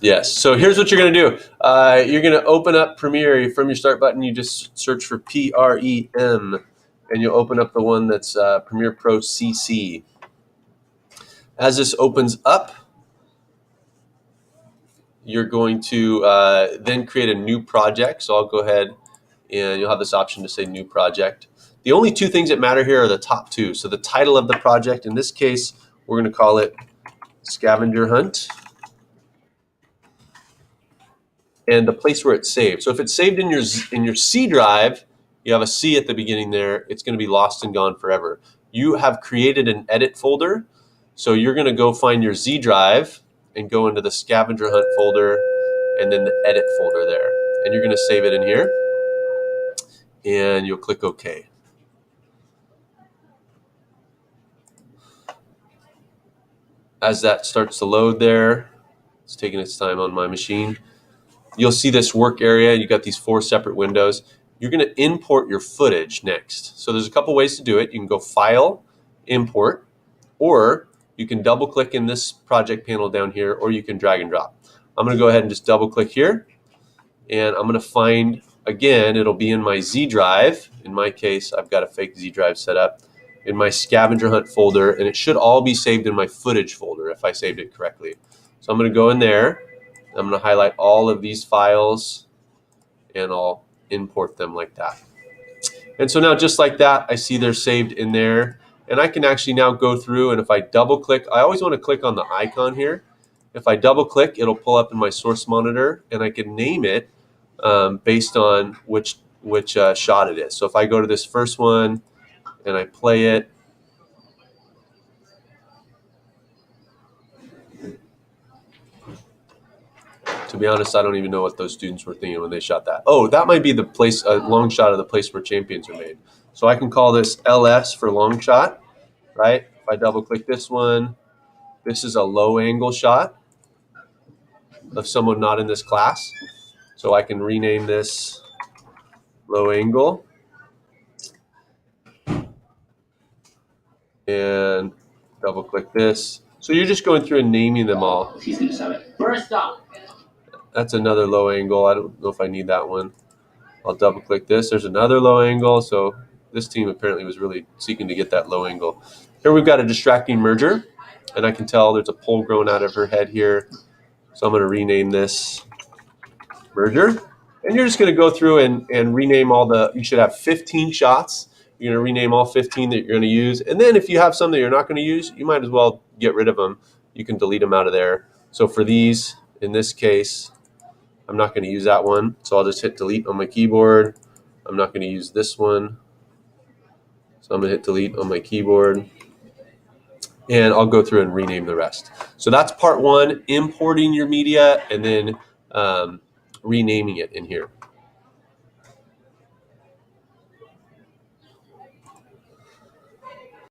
Yes. So here's what you're going to do. You're going to open up Premiere from your start button. You just search for PREM, and you'll open up the one that's Premiere Pro CC. As this opens up, you're going to then create a new project. So I'll go ahead and you'll have this option to say new project. The only two things that matter here are the top two. So the title of the project, in this case, we're going to call it Scavenger Hunt, and the place where it's saved. So if it's saved in your C drive, you have a C at the beginning there, it's going to be lost and gone forever. You have created an edit folder, so you're going to go find your Z drive and go into the Scavenger Hunt folder and then the edit folder there. And you're going to save it in here, and you'll click OK. As that starts to load there, it's taking its time on my machine. You'll see this work area. You got these 4 separate windows. You're going to import your footage next. So there's a couple ways to do it. You can go File, Import, or you can double click in this project panel down here, or you can drag and drop. I'm going to go ahead and just double click here, and I'm going to find, again, it'll be in my Z drive. In my case, I've got a fake Z drive set up in my Scavenger Hunt folder, and it should all be saved in my footage folder if I saved it correctly. So I'm going to go in there. I'm going to highlight all of these files, and I'll import them like that. And so now, just like that, I see they're saved in there. And I can actually now go through, and if I double click, I always want to click on the icon here. If I double click, it'll pull up in my source monitor, and I can name it based on which shot it is. So if I go to this first one and I play it, to be honest, I don't even know what those students were thinking when they shot that. Oh, that might be the place, a long shot of the place where champions are made. So I can call this LS for long shot, right? If I double click this one, this is a low angle shot of someone not in this class. So I can rename this low angle. And double click this. So you're just going through and naming them all. First up. That's another low angle. I don't know if I need that one. I'll double click this. There's another low angle. So this team apparently was really seeking to get that low angle. Here we've got a distracting merger, and I can tell there's a pole growing out of her head here. So I'm going to rename this merger. And you're just going to go through and rename all you should have 15 shots. You're going to rename all 15 that you're going to use. And then if you have some that you're not going to use, you might as well get rid of them. You can delete them out of there. So for these, in this case, I'm not going to use that one. So I'll just hit delete on my keyboard. I'm not going to use this one. So I'm going to hit delete on my keyboard. And I'll go through and rename the rest. So that's part one, importing your media and then renaming it in here.